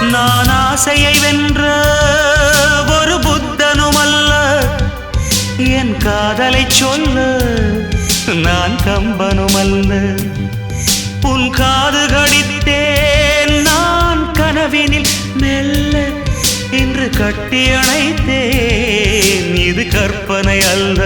நான் ஆசையை வென்ற ஒரு புத்தனுமல்ல, என் காதலை சொல்ல நான் கம்பனுமல்ல. உன் காது கடித்தேன் நான் கனவினில் மெல்ல, இன்று கட்டி அணைத்தேன் இது கற்பனை அல்ல.